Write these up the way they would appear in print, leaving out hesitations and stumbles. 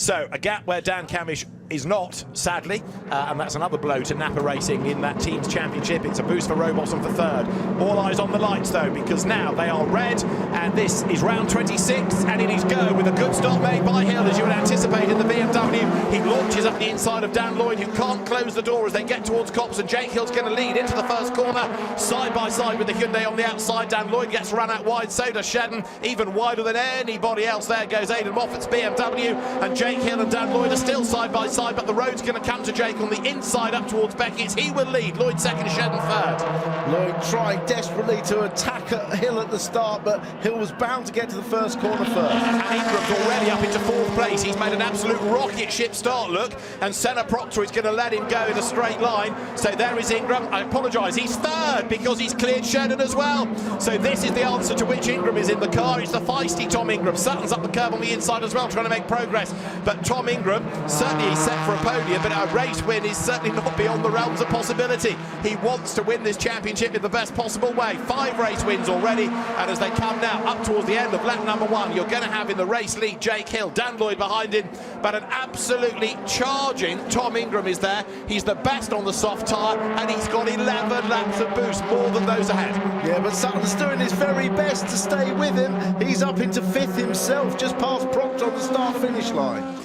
So a gap where Dan Camish is not, sadly, and that's another blow to Napa Racing in that team's championship. It's a boost for Rowbottom for third. All eyes on the lights though, because now they are red, and this is round 26, and it is go with a good stop made by Hill, as you would anticipate in the BMW. He launches up the inside of Dan Lloyd, who can't close the door as they get towards Copse, and Jake Hill's going to lead into the first corner, side by side with the Hyundai on the outside. Dan Lloyd gets run out wide, so does Sutton, even wider than anybody else. There goes Aidan Moffat's BMW, and Jake Hill and Dan Lloyd are still side by side, but the road's going to come to Jake on the inside up towards Beckett's. He will lead. Lloyd second, Sutton third. Lloyd trying desperately to attack Hill at the start, but Hill was bound to get to the first corner first. And Ingram's already up into fourth place. He's made an absolute rocket ship start, look, and Senna Proctor is going to let him go in a straight line. So there is Ingram. I apologise, he's third because he's cleared Sutton as well. So this is the answer to which Ingram is in the car. It's the feisty Tom Ingram. Sutton's up the curb on the inside as well, trying to make progress. But Tom Ingram, certainly he's set for a podium, but a race win is certainly not beyond the realms of possibility. He wants to win this championship in the best possible way. 5 race wins already, and as they come now up towards the end of lap number 1, you're going to have in the race lead Jake Hill, Dan Lloyd behind him, but an absolutely charging Tom Ingram is there. He's the best on the soft tyre, and he's got 11 laps of boost, more than those ahead. Yeah, but Sutton's doing his very best to stay with him. He's up into 5th himself, just past Proctor on the start-finish line.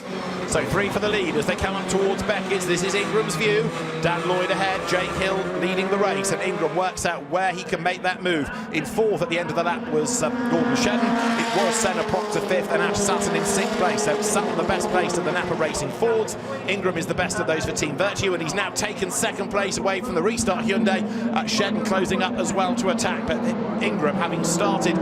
So 3 for the lead as they come up towards Beckett's. This is Ingram's view. Dan Lloyd ahead, Jake Hill leading the race, and Ingram works out where he can make that move. In 4th at the end of the lap was Gordon Shedden. It was Senna Proctor 5th and Ash Sutton in 6th place. So Sutton the best placed of the Napa Racing Fords. Ingram is the best of those for Team Virtue, and he's now taken 2nd place away from the restart Hyundai. Shedden closing up as well to attack, but Ingram having started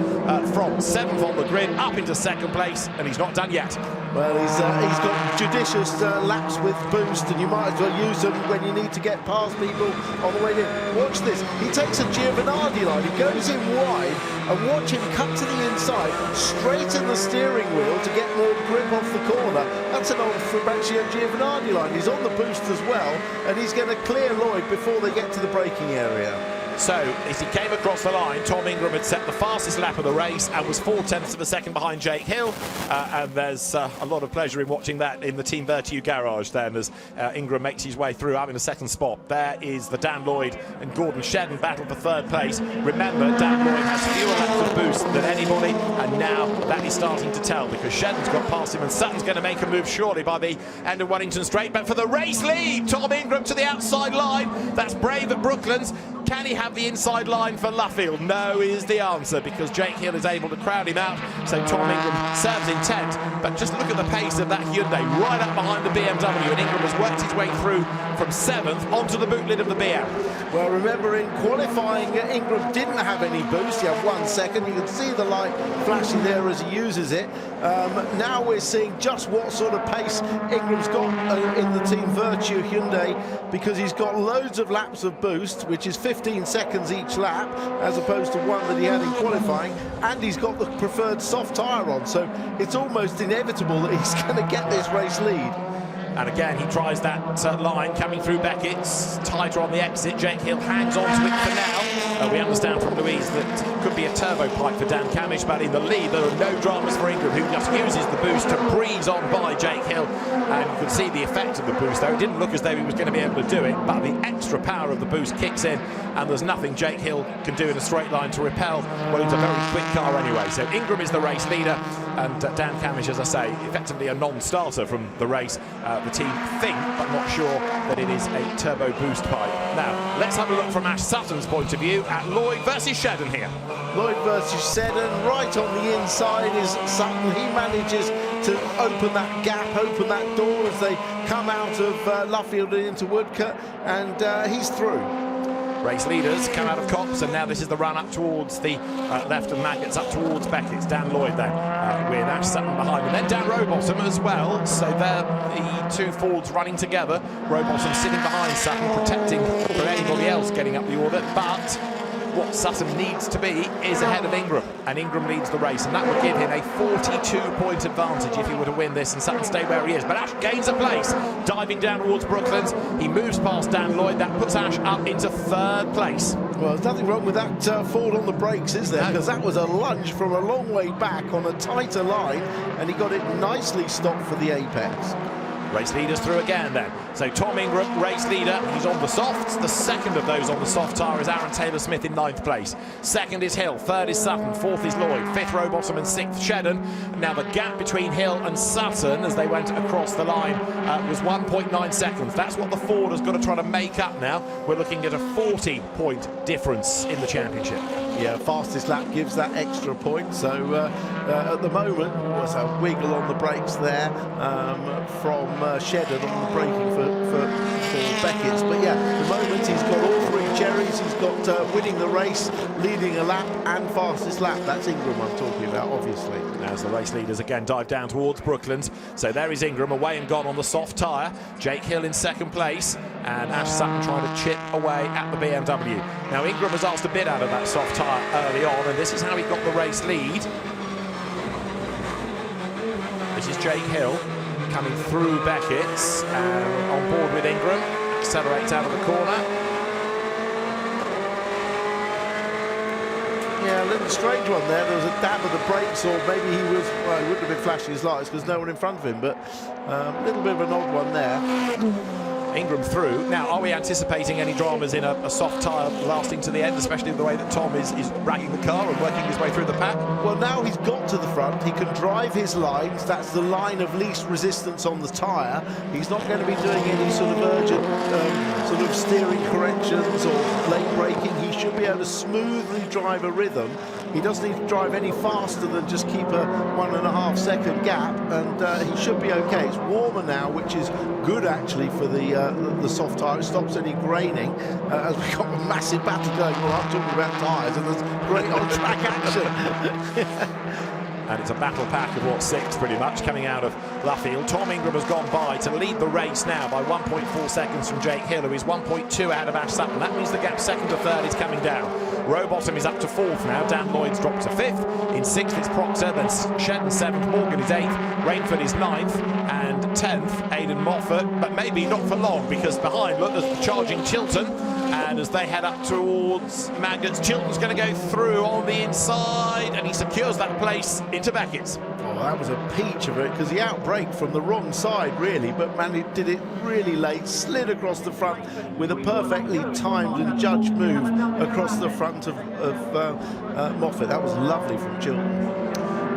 from 7th on the grid up into 2nd place, and he's not done yet. Well, he's got judicious laps with boost, and you might as well use them when you need to get past people on the way in. Watch this. He takes a Giovanardi line. He goes in wide, and watch him cut to the inside, straighten the steering wheel to get more grip off the corner. That's an old Fabrizio Giovanardi line. He's on the boost as well, and he's going to clear Lloyd before they get to the braking area. So, as he came across the line, Tom Ingram had set the fastest lap of the race and was 4/10 of a second behind Jake Hill. And there's a lot of pleasure in watching that in the Team Virtue garage then, as Ingram makes his way through up in the 2nd spot. There is the Dan Lloyd and Gordon Shedden battle for 3rd place. Remember, Dan Lloyd has fewer laps of boost than anybody, and now that is starting to tell, because Shedden's got past him, and Sutton's going to make a move surely by the end of Wellington Straight. But for the race lead, Tom Ingram to the outside line. That's brave at Brooklands. Can he have the inside line for Luffield? No is the answer, because Jake Hill is able to crowd him out. So Tom Ingram serves in 10th, but just look at the pace of that Hyundai right up behind the BMW, and Ingram has worked his way through from 7th onto the boot lid of the BM. Well, remember in qualifying, Ingram didn't have any boost. He had 1 second. You can see the light flashing there as he uses it. Now we're seeing just what sort of pace Ingram's got in the Team Virtue Hyundai, because he's got loads of laps of boost, which is 15 seconds each lap, as opposed to 1 that he had in qualifying, and he's got the preferred soft tyre on, so it's almost inevitable that he's going to get this race lead. And again, he tries that line coming through Beckett's, tighter on the exit. Jake Hill hangs on to it for now. We understand from Louise that it could be a turbo pipe for Dan Camish, but in the lead there are no dramas for Ingram, who just uses the boost to breeze on by Jake Hill. And you can see the effect of the boost, though. It didn't look as though he was going to be able to do it, but the extra power of the boost kicks in, and there's nothing Jake Hill can do in a straight line to repel. Well, it's a very quick car anyway. So Ingram is the race leader, and Dan Camish, as I say, effectively a non-starter from the race. The team think, but not sure, that it is a turbo boost pipe. Now, let's have a look from Ash Sutton's point of view at Lloyd versus Shedden here. Lloyd versus Shedden, right on the inside is Sutton. He manages to open that gap, open that door as they come out of Luffield and into Woodcote, and he's through. Race leaders come out of Copse, and now this is the run up towards the left of Maggots, up towards Beckett's. Dan Lloyd then, with Ash Sutton behind him. Then Dan Rowbottom as well, so they're the 2 Fords running together. Rowbottom sitting behind Sutton, protecting from anybody else getting up the order, but what Sutton needs to be is ahead of Ingram, and Ingram leads the race, and that would give him a 42-point advantage if he were to win this and Sutton stay where he is. But Ash gains a place, diving down towards Brooklands. He moves past Dan Lloyd. That puts Ash up into 3rd place. Well, there's nothing wrong with that fall on the brakes, is there? Because that was a lunge from a long way back on a tighter line, and he got it nicely stopped for the apex. Race leaders through again then. So Tom Ingram, race leader, he's on the softs. The second of those on the soft tyre is Aaron Taylor-Smith in 9th place. 2nd is Hill, 3rd is Sutton, 4th is Lloyd, 5th Rowbottom and 6th Chilton. Now the gap between Hill and Sutton as they went across the line was 1.9 seconds. That's what the Ford has got to try to make up now. We're looking at a 40-point difference in the championship. Yeah, fastest lap gives that extra point. So at the moment, there's a wiggle on the brakes there from Shedden on the braking for Beckett's. But yeah, at the moment he's got all 3 cherries. He's got winning the race, leading a lap, and fastest lap. That's Ingram I'm talking about, obviously. As the race leaders again dive down towards Brooklands. So there is Ingram away and gone on the soft tyre. Jake Hill in 2nd place, and Ash Sutton trying to chip away at the BMW. Now Ingram has asked a bit out of that soft tyre early on, and this is how he got the race lead. This is Jake Hill coming through Beckett's and on board with Ingram, accelerates out of the corner. Yeah, a little strange one there. There was a dab of the brakes, or maybe he was, well, he wouldn't have been flashing his lights because no one in front of him, but a little bit of an odd one there. Ingram through. Now, are we anticipating any dramas in a soft tyre lasting to the end, especially the way that Tom is ragging the car and working his way through the pack? Well, now he's got to the front. He can drive his lines. That's the line of least resistance on the tyre. He's not going to be doing any sort of urgent sort of steering corrections or late braking. He should be able to smoothly drive a rhythm. He doesn't need to drive any faster than just keep a 1.5 second gap, and he should be okay. It's warmer now, which is good actually for the soft tyre. It stops any graining as we've got a massive battle going on. I'm talking about tyres, and there's great on-track action. And it's a battle pack of what, 6 pretty much coming out of Luffield. Tom Ingram has gone by to lead the race now by 1.4 seconds from Jake Hill, who is 1.2 ahead of Ash Sutton. That means the gap 2nd to 3rd is coming down. Rowbottom is up to 4th now. Dan Lloyd's dropped to 5th. In 6th it's Proctor, then Shedden 7th, Morgan is 8th, Rainford is 9th, and 10th Aidan Moffat, but maybe not for long, because behind, look, there's the charging Chilton. And as they head up towards Maggots, Chilton's going to go through on the inside, and he secures that place into Beckett's. Oh, that was a peach of it, because he outbraked from the wrong side, really, but man, he did it really late, slid across the front with a perfectly timed and judged move across the front of Moffat. That was lovely from Chilton.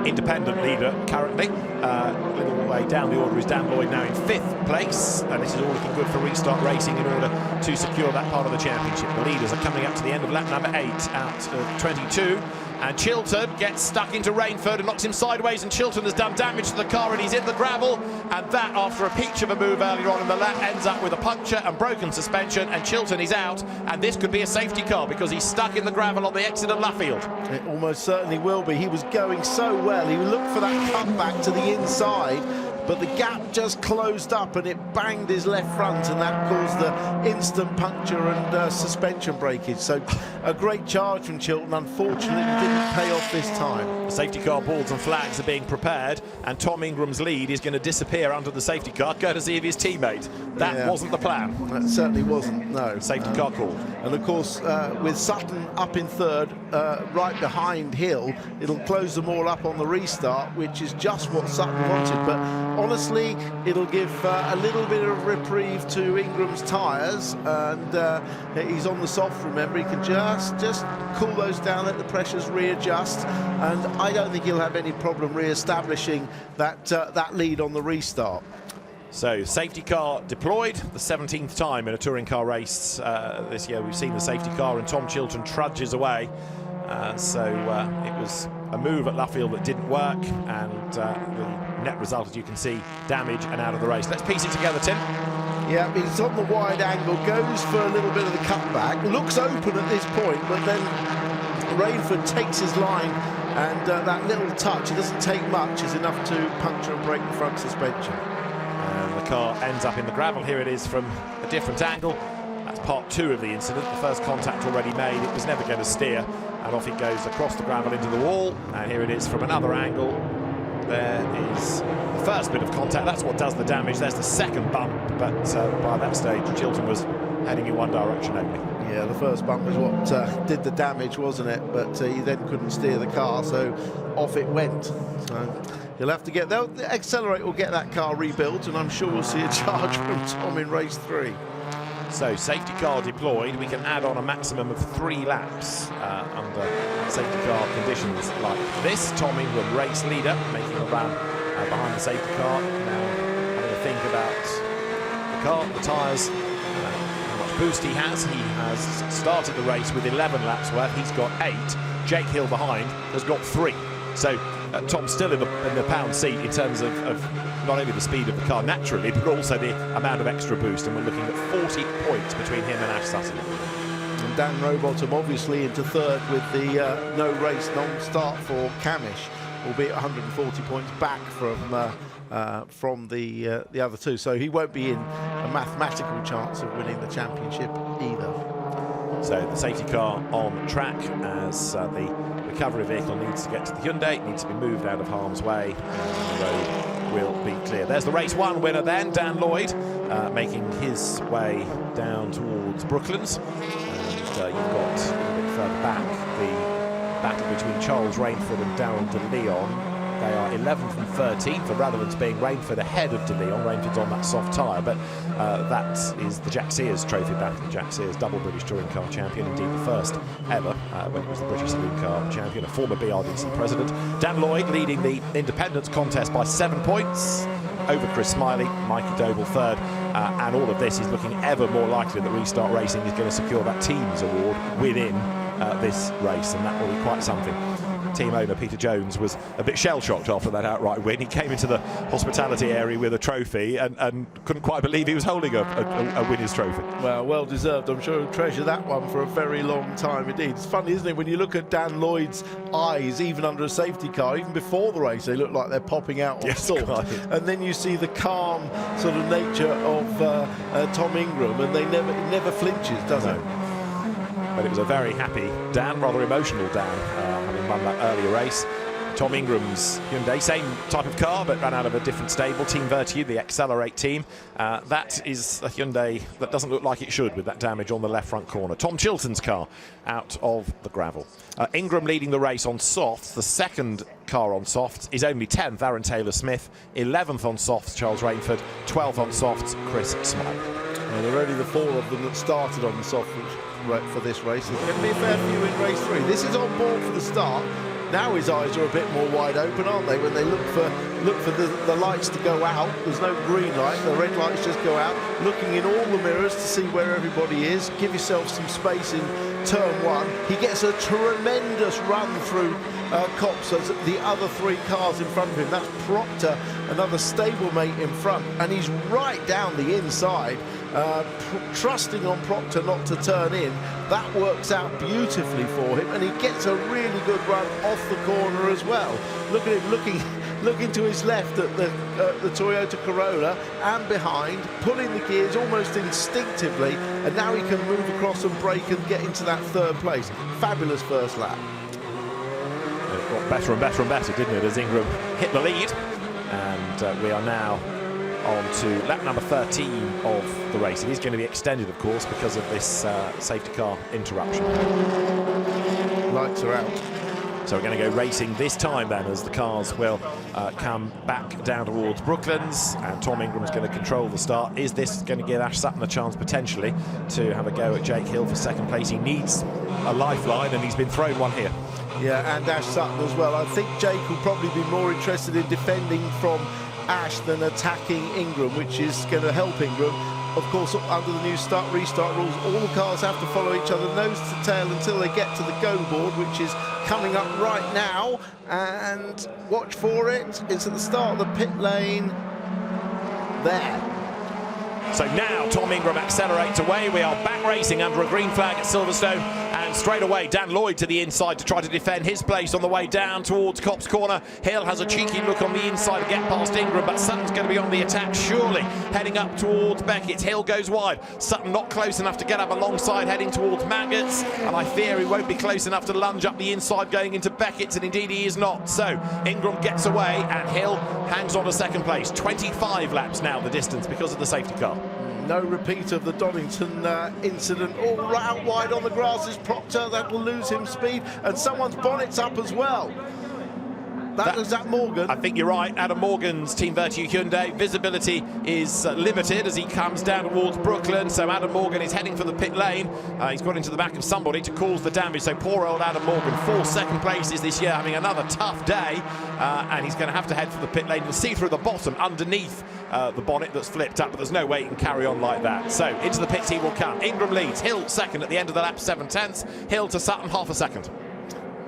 Independent leader currently, a little way down the order is Dan Lloyd now in 5th place, and this is all looking good for Restart Racing in order to secure that part of the championship. The leaders are coming up to the end of lap number 8 out of 22, and Chilton gets stuck into Rainford and knocks him sideways, and Chilton has done damage to the car and he's in the gravel, and that, after a peach of a move earlier on in the lap, ends up with a puncture and broken suspension, and Chilton is out, and this could be a safety car because he's stuck in the gravel on the exit of Luffield. It almost certainly will be. He was going so well. He looked for that cutback to the inside, but the gap just closed up and it banged his left front, and that caused the instant puncture and suspension breakage. So a great charge from Chilton. Unfortunately, it didn't pay off this time. The safety car boards and flags are being prepared, and Tom Ingram's lead is going to disappear under the safety car courtesy of his teammate. That wasn't the plan. That certainly wasn't, no. Safety car called. And of course, with Sutton up in 3rd, right behind Hill, it'll close them all up on the restart, which is just what Sutton wanted. But honestly, it'll give a little bit of reprieve to Ingram's tyres, and he's on the soft, remember. He can just cool those down, let the pressures readjust, and I don't think he'll have any problem re-establishing that lead on the restart. So, safety car deployed, the 17th time in a touring car race this year we've seen the safety car, and Tom Chilton trudges away. So it was a move at Luffield that didn't work, and the net result, as you can see, damage and out of the race. Let's piece it together, Tim. Yeah, he's on the wide angle, goes for a little bit of the cutback, looks open at this point, but then Rainford takes his line, and that little touch, it doesn't take much, is enough to puncture and break the front suspension. And the car ends up in the gravel. Here it is from a different angle. That's part 2 of the incident. The first contact already made, it was never going to steer, and off it goes across the gravel into the wall. And here it is from another angle. There is the first bit of contact, that's what does the damage. There's the second bump, but by that stage Chilton was heading in one direction only. Yeah, the first bump was what did the damage, wasn't it? But he then couldn't steer the car, so off it went. So he'll have to get, the Accelerate will get that car rebuilt, and I'm sure we'll see a charge from Tom in race 3. So safety car deployed, we can add on a maximum of 3 laps under safety car conditions like this. Tom Ingram, race leader, making a run behind the safety car. Now having a think about the car, the tyres, how much boost he has. He has started the race with 11 laps worth, he's got 8. Jake Hill behind has got 3. So Tom's still in the pound seat in terms of not only the speed of the car naturally, but also the amount of extra boost, and we're looking at 40 points between him and Ash Sutton. And Dan Rowbottom obviously into 3rd with the no race, non-start for Camish, albeit 140 points back from the other 2, so he won't be in a mathematical chance of winning the championship either. So the safety car on track as the recovery vehicle needs to get to the Hyundai, it needs to be moved out of harm's way, and the road will be clear. There's the race 1 winner then, Dan Lloyd, making his way down towards Brooklands. And you've got a little bit further back the battle between Charles Rainford and Darrell de Leon. They are 11th and 13th, and rather than being Rainford ahead of de Leon, Rainford's on that soft tyre, but that is the Jack Sears trophy battle. Jack Sears, double British Touring Car champion, indeed the first ever when he was the British Saloon Car champion, a former BRDC president. Dan Lloyd leading the independence contest by 7 points over Chris Smiley, Mikey Doble 3rd, and all of this is looking ever more likely that Restart Racing is going to secure that teams award within this race, and that will be quite something. Team owner Peter Jones was a bit shell-shocked after that outright win. He came into the hospitality area with a trophy and couldn't quite believe he was holding a winner's trophy. Well deserved. I'm sure he'll treasure that one for a very long time indeed. It's funny, isn't it, when you look at Dan Lloyd's eyes, even under a safety car, even before the race, they look like they're popping out on salt. And then you see the calm sort of nature of Tom Ingram, and it never flinches, does it? But it was a very happy Dan, rather emotional Dan, having won that earlier race. Tom Ingram's Hyundai, same type of car, but ran out of a different stable. Team Vertu, the Accelerate team. That is a Hyundai that doesn't look like it should, with that damage on the left front corner. Tom Chilton's car out of the gravel. Ingram leading the race on softs. The second car on softs is only 10th, Aaron Taylor-Smith. 11th on softs, Charles Rainford. 12th on softs, Chris Smiley. Well, there are only the 4 of them that started on the soft for this race. There's going to be a fair few in race 3. This is on board for the start. Now his eyes are a bit more wide open, aren't they, when they look for the lights to go out. There's no green light, the red lights just go out. Looking in all the mirrors to see where everybody is. Give yourself some space in turn 1. He gets a tremendous run through Cops as the other 3 cars in front of him. That's Proctor, another stablemate in front, and he's right down the inside, trusting on Proctor not to turn in. That works out beautifully for him, and he gets a really good run off the corner as well. Look at him looking to his left at the Toyota Corolla and behind, pulling the gears almost instinctively, and now he can move across and brake and get into that 3rd place. Fabulous first lap. It got better and better and better, didn't it, as Ingram hit the lead. And we are now on to lap number 13 of the race. It is going to be extended, of course, because of this safety car interruption. Lights are out. So we're going to go racing this time then, as the cars will come back down towards Brooklands, and Tom Ingram's going to control the start. Is this going to give Ash Sutton a chance potentially to have a go at Jake Hill for 2nd place? He needs a lifeline, and he's been thrown one here. Yeah, and Ash Sutton as well. I think Jake will probably be more interested in defending from Ash than attacking Ingram, which is going to help Ingram. Of course, under the new restart rules, all the cars have to follow each other nose to tail until they get to the go board, which is coming up right now. And watch for it. It's at the start of the pit lane. There. So now Tom Ingram accelerates away. We are back racing under a green flag at Silverstone, and And straight away, Dan Lloyd to the inside to try to defend his place on the way down towards Copse Corner. Hill has a cheeky look on the inside to get past Ingram, but Sutton's going to be on the attack, surely. Heading up towards Beckett. Hill goes wide. Sutton not close enough to get up alongside, heading towards Maggots. And I fear he won't be close enough to lunge up the inside going into Beckett's, and indeed he is not. So Ingram gets away, and Hill hangs on to second place. 25 laps now the distance because of the safety car. No repeat of the Donington incident. All out wide on the grass is Proctor. That will lose him speed, and someone's bonnet's up as well. Is that Morgan? I think you're right. Adam Morgan's Team Virtue Hyundai. Visibility is limited as he comes down towards Brooklyn. So Adam Morgan is heading for the pit lane. He's got into the back of somebody to cause the damage. So poor old Adam Morgan, 4 second places this year, having another tough day. And he's going to have to head for the pit lane. You'll see through the bottom underneath the bonnet that's flipped up, but there's no way he can carry on like that. So into the pits he will come. Ingram leads. Hill second at the end of the lap, 7/10. Hill to Sutton, half a second.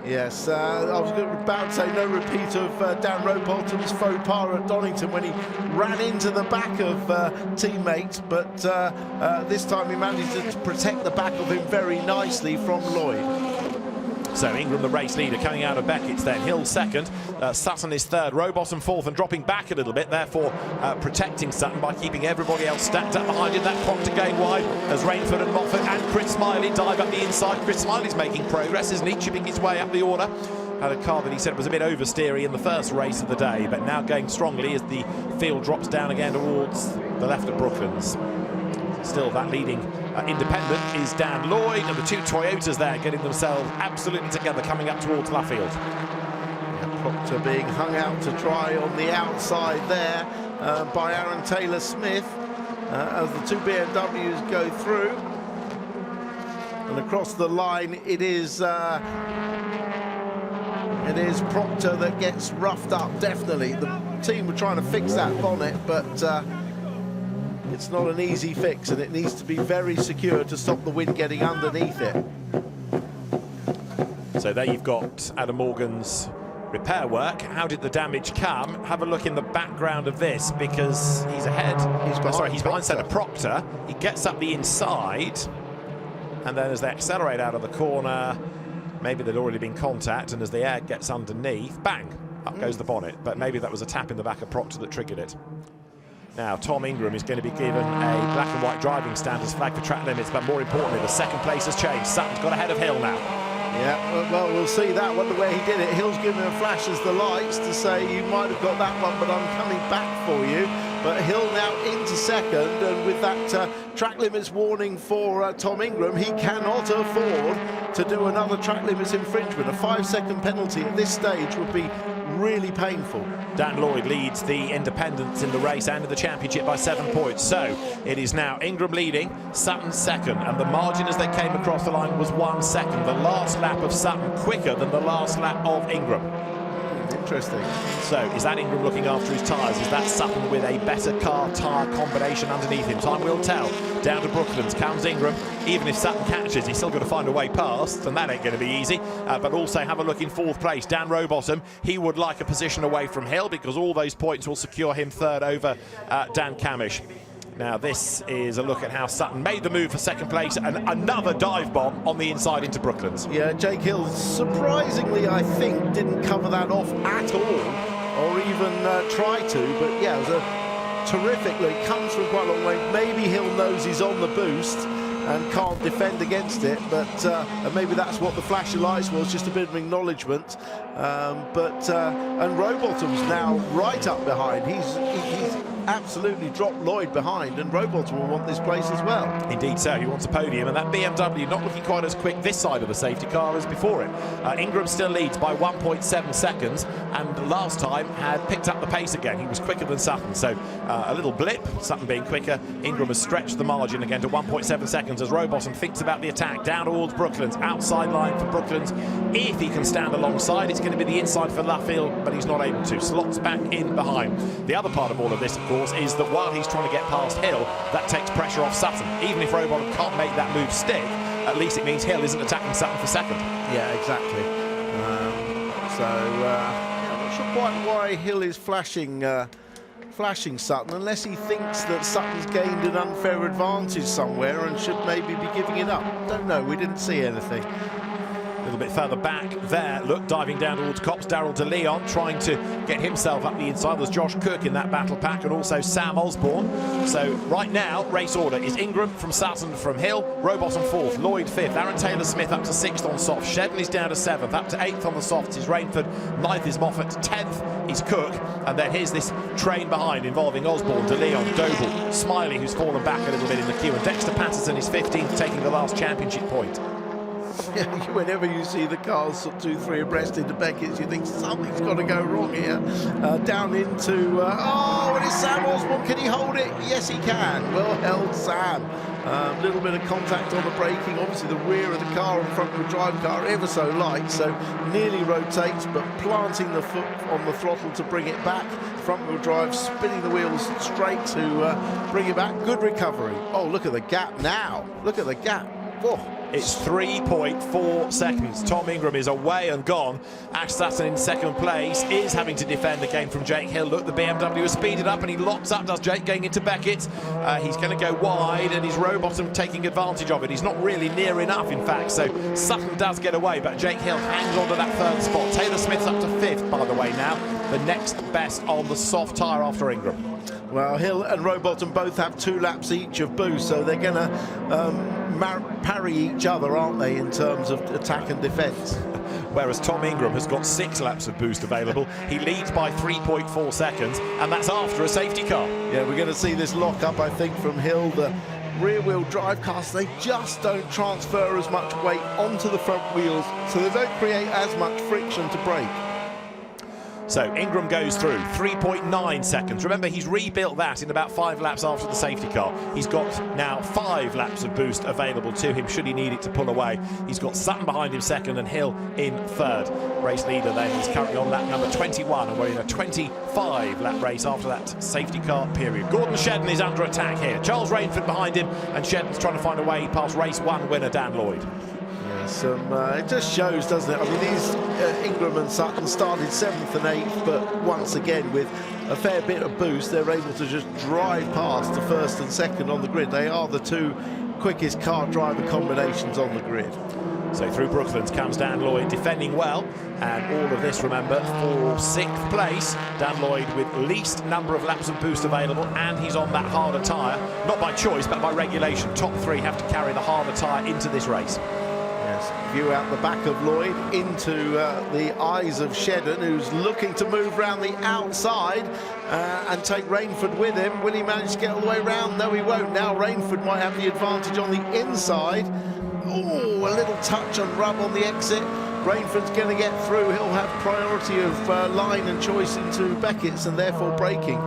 Yes, I was about to say no repeat of Dan Rowbottom's faux pas at Donington when he ran into the back of teammates, but this time he managed to protect the back of him very nicely from Lloyd. So Ingram, the race leader, coming out of Beckett's then. Hill second, Sutton is third, Rowbottom fourth, and dropping back a little bit, therefore protecting Sutton by keeping everybody else stacked up behind him. That Proctor going wide as Rainford and Moffat and Chris Smiley dive up the inside. Chris Smiley's making progress, isn't he? Chipping his way up the order. Had a car that he said was a bit oversteery in the first race of the day, but now going strongly as the field drops down again towards the left of Brooklands. Still, that leading independent is Dan Lloyd, and the two Toyotas there getting themselves absolutely together coming up towards Luffield. Proctor being hung out to dry on the outside there by Aaron Taylor-Smith as the two BMWs go through. And across the line, it is Proctor that gets roughed up, definitely. The team were trying to fix that bonnet, but it's not an easy fix, and it needs to be very secure to stop the wind getting underneath it. So there you've got Adam Morgan's repair work. How did the damage come? Have a look in the background of this, because he's ahead. He's behind centre Proctor. He gets up the inside, and then as they accelerate out of the corner, maybe there'd already been contact, and as the air gets underneath, bang, up goes the bonnet. But maybe that was a tap in the back of Proctor that triggered it. Now, Tom Ingram is going to be given a black and white driving standards flag for track limits, but more importantly, the second place has changed. Sutton's got ahead of Hill now. Yeah, well, we'll see that one, the way he did it. Hill's giving him flashes the lights to say, you might have got that one, but I'm coming back for you. But Hill now into second, and with that track limits warning for Tom Ingram, he cannot afford to do another track limits infringement. A 5-second penalty at this stage would be really painful. Dan Lloyd leads the independents in the race and in the championship by 7 points. So it is now Ingram leading, Sutton second, and the margin as they came across the line was 1 second. The last lap of Sutton quicker than the last lap of Ingram. Interesting. So is that Ingram looking after his tyres? Is that Sutton with a better car tyre combination underneath him? Time will tell. Down to Brooklands comes Ingram. Even if Sutton catches, he's still got to find a way past, and that ain't going to be easy. But also have a look in fourth place. Dan Rowbottom, he would like a position away from Hill, because all those points will secure him third over Dan Camish. Now this is a look at how Sutton made the move for second place, and another dive bomb on the inside into Brooklands. Yeah, Jake Hill, surprisingly, I think, didn't cover that off at all, or even try to, but yeah, it was a terrific look. It comes from quite a long way. Maybe Hill knows he's on the boost and can't defend against it, but and maybe that's what the flash of lights was, just a bit of acknowledgement. And Rowbottom's now right up behind. He's absolutely dropped Lloyd behind, and Rowbottom will want this place as well. Indeed so, he wants a podium, and that BMW not looking quite as quick this side of the safety car as before it. Ingram still leads by 1.7 seconds, and last time had picked up the pace again. He was quicker than Sutton, so a little blip, Sutton being quicker. Ingram has stretched the margin again to 1.7 seconds as Rowbottom thinks about the attack down towards Brooklands. Outside line for Brooklands. If he can stand alongside, it's going to be the inside for Luffield, but he's not able to. Slots back in behind. The other part of all of this, of course, is that while he's trying to get past Hill, that takes pressure off Sutton. Even if Rowbottom can't make that move stick, at least it means Hill isn't attacking Sutton for second. Yeah, exactly. I'm not sure quite why Hill is flashing flashing Sutton unless he thinks that Sutton's gained an unfair advantage somewhere and should maybe be giving it up. Don't know, we didn't see anything. A little bit further back there, look, diving down towards Cops, Daryl De Leon trying to get himself up the inside. There's Josh Cook in that battle pack and also Sam Osborne. So right now, race order is Ingram from Sutton from Hill, Rowbottom 4th, Lloyd 5th, Aaron Taylor-Smith up to 6th on soft, Shedden is down to 7th, up to 8th on the softs is Rainford, 9th is Moffat, 10th is Cook, and then here's this train behind involving Osborne, De Leon, Doble, Smiley, who's fallen back a little bit in the queue, and Dexter Patterson is 15th, taking the last championship point. Whenever you see the cars 2-3 abreast into Beckett's, you think something's got to go wrong here. Down into oh, and it's Sam Osborne. Can he hold it? Yes, he can. Well held, Sam. Little bit of contact on the braking. Obviously, the rear of the car and front wheel drive car ever so light, so nearly rotates, but planting the foot on the throttle to bring it back. Front wheel drive, spinning the wheels straight to bring it back. Good recovery. Oh, look at the gap now. Look at the gap. Oh. It's 3.4 seconds. Tom Ingram is away and gone. Ash Sutton in second place is having to defend again from Jake Hill. Look, the BMW has speeded up and he locks up, does Jake, going into Beckett. He's going to go wide and he's Rowbottom taking advantage of it. He's not really near enough, in fact, so Sutton does get away, but Jake Hill hangs on to that third spot. Taylor-Smith's up to 5th, by the way, now. The next best on the soft tyre after Ingram. Well, Hill and Rowbottom both have 2 laps each of boost, so they're going to parry each other, aren't they, in terms of attack and defence. Whereas Tom Ingram has got 6 laps of boost available. He leads by 3.4 seconds, and that's after a safety car. Yeah, we're going to see this lock-up, I think, from Hill. The rear-wheel drive cars, they just don't transfer as much weight onto the front wheels, so they don't create as much friction to brake. So Ingram goes through 3.9 seconds. Remember, he's rebuilt that in about 5 laps after the safety car. He's got now 5 laps of boost available to him should he need it to pull away. He's got Sutton behind him second and Hill in third. Race leader then is currently on lap number 21, and we're in a 25 lap race after that safety car period. Gordon Shedden is under attack here. Charles Rainford behind him, and Shedden's trying to find a way past race 1 winner Dan Lloyd. It just shows, doesn't it? I mean, these Ingram and Sutton started 7th and 8th, but once again, with a fair bit of boost, they're able to just drive past the 1st and 2nd on the grid. They are the 2 quickest car driver combinations on the grid. So through Brooklands comes Dan Lloyd, defending well, and all of this, remember, for 6th place. Dan Lloyd with least number of laps of boost available, and he's on that harder tyre, not by choice, but by regulation. Top 3 have to carry the harder tyre into this race. View out the back of Lloyd into the eyes of Shedden, who's looking to move round the outside and take Rainford with him. Will he manage to get all the way round? No, he won't. Now Rainford might have the advantage on the inside. Oh, a little touch and rub on the exit. Rainford's going to get through. He'll have priority of line and choice into Beckett's and therefore braking.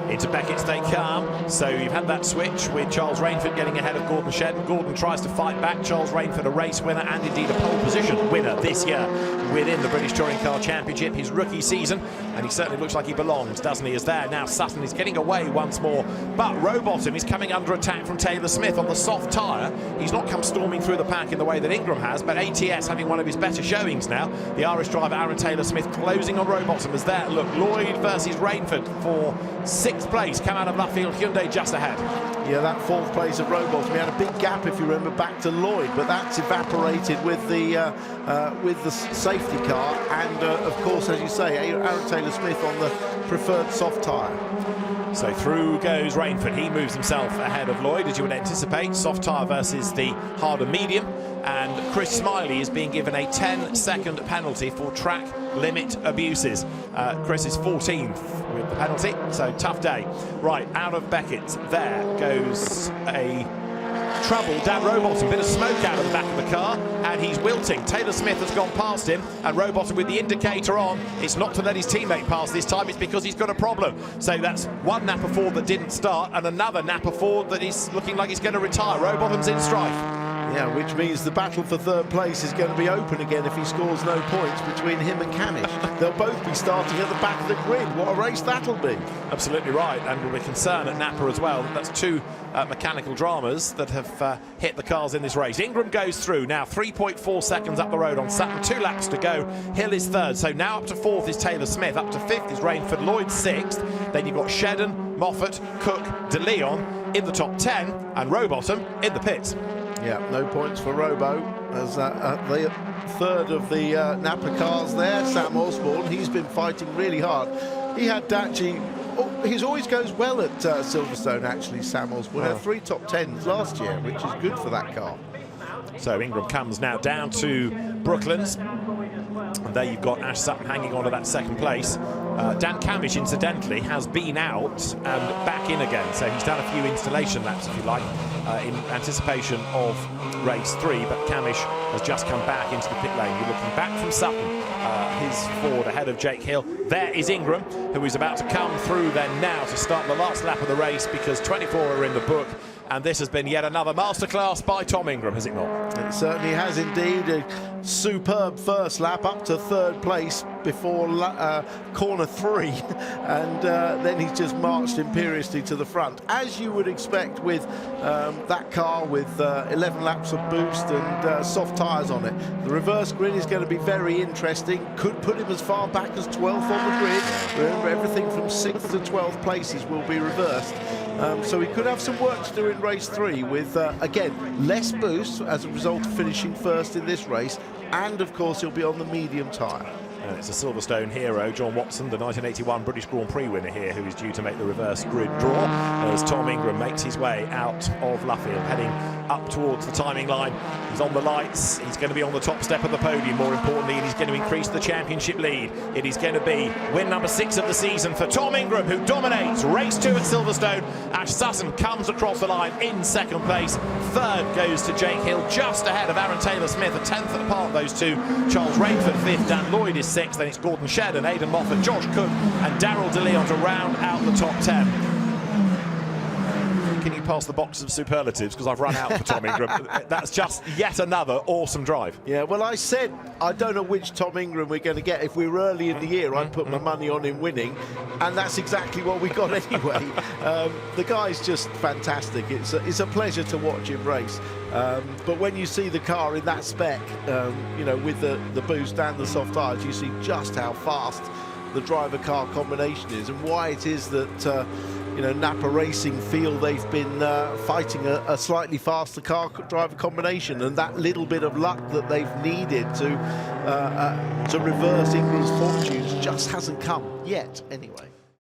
Into Beckett's they come, so you've had that switch with Charles Rainford getting ahead of Gordon Shedden. Gordon tries to fight back. Charles Rainford, a race winner and indeed a pole position winner this year within the British Touring Car Championship, his rookie season, and he certainly looks like he belongs, doesn't he? As there now Sutton is getting away once more, but Rowbottom is coming under attack from Taylor-Smith on the soft tyre. He's not come storming through the pack in the way that Ingram has, but ATS having one of his better showings now. The Irish driver Aaron Taylor-Smith closing on Rowbottom as there. Look, Lloyd versus Rainford for 6th place, come out of Luffield, Hyundai just ahead. Yeah, that 4th place of Rowbottom, he had a big gap, if you remember, back to Lloyd, but that's evaporated with the safety car, and of course, as you say, Aaron Taylor-Smith on the preferred soft tyre. So through goes Rainford. He moves himself ahead of Lloyd, as you would anticipate. Soft tyre versus the harder medium. And Chris Smiley is being given a 10-second penalty for track limit abuses. Chris is 14th with the penalty, so tough day. Right, out of Beckett, there goes a trouble. Dan Rowbottom, bit of smoke out of the back of the car, and he's wilting. Taylor-Smith has gone past him, and Rowbottom with the indicator on. It's not to let his teammate pass this time, it's because he's got a problem. So that's one Napa Ford that didn't start, and another Napa Ford that is looking like he's going to retire. Rowbottom's in strife. Yeah, which means the battle for third place is going to be open again if he scores no points between him and Camish. They'll both be starting at the back of the grid. What a race that'll be. Absolutely right, and we'll be concerned at Napa as well. That's two mechanical dramas that have hit the cars in this race. Ingram goes through now, 3.4 seconds up the road on Sutton, 2 laps to go. Hill is third, so now up to fourth is Taylor Smith, up to fifth is Rainford, Lloyd sixth. Then you've got Shedden, Moffat, Cook, De Leon in the top 10, and Rowbottom in the pits. Yeah, no points for Robo as the third of the Napa cars there. Sam Osborne, he's been fighting really hard. He had actually, he always goes well at Silverstone actually, Sam Osborne. Had 3 top 10s last year, which is good for that car. So Ingram comes now down to Brooklands. And there you've got Ash Sutton hanging on to that second place. Dan Camish, incidentally, has been out and back in again. So he's done a few installation laps, if you like, in anticipation of race 3. But Camish has just come back into the pit lane. You're looking back from Sutton, his Ford ahead of Jake Hill. There is Ingram, who is about to come through then now to start the last lap of the race, because 24 are in the book. And this has been yet another masterclass by Tom Ingram, has it not? It certainly has indeed. A superb first lap up to third place before corner 3, and then he's just marched imperiously to the front, as you would expect with that car with 11 laps of boost and soft tyres on it. The reverse grid is going to be very interesting. Could put him as far back as 12th on the grid. Remember, everything from 6th to 12th places will be reversed. So he could have some work to do in race 3 with, again, less boost as a result of finishing first in this race, and of course he'll be on the medium tyre. And it's a Silverstone hero, John Watson, the 1981 British Grand Prix winner here, who is due to make the reverse grid draw as Tom Ingram makes his way out of Luffield, heading up towards the timing line. He's on the lights, he's going to be on the top step of the podium, more importantly, and he's going to increase the championship lead. It is going to be win number 6 of the season for Tom Ingram, who dominates race 2 at Silverstone. Ash Sutton comes across the line in second place. Third goes to Jake Hill, just ahead of Aaron Taylor-Smith, a 10th apart, those two. Charles Rainford 5th, Dan Lloyd is 6th, then it's Gordon Shedden, Aidan Moffat, Josh Cook and Daryl De Leon to round out the top 10. Can you pass the box of superlatives, because I've run out for Tom Ingram. That's just yet another awesome drive. Yeah, well, I said I don't know which Tom Ingram we're going to get. If we were early in the year, I'd put my money on him winning, and that's exactly what we got anyway. The guy's just fantastic. It's a pleasure to watch him race. But when you see the car in that spec, you know, with the boost and the soft tyres, you see just how fast the driver-car combination is, and why it is that you know, Napa Racing feel they've been fighting a slightly faster car driver combination, and that little bit of luck that they've needed to reverse Ingram's fortunes just hasn't come yet anyway.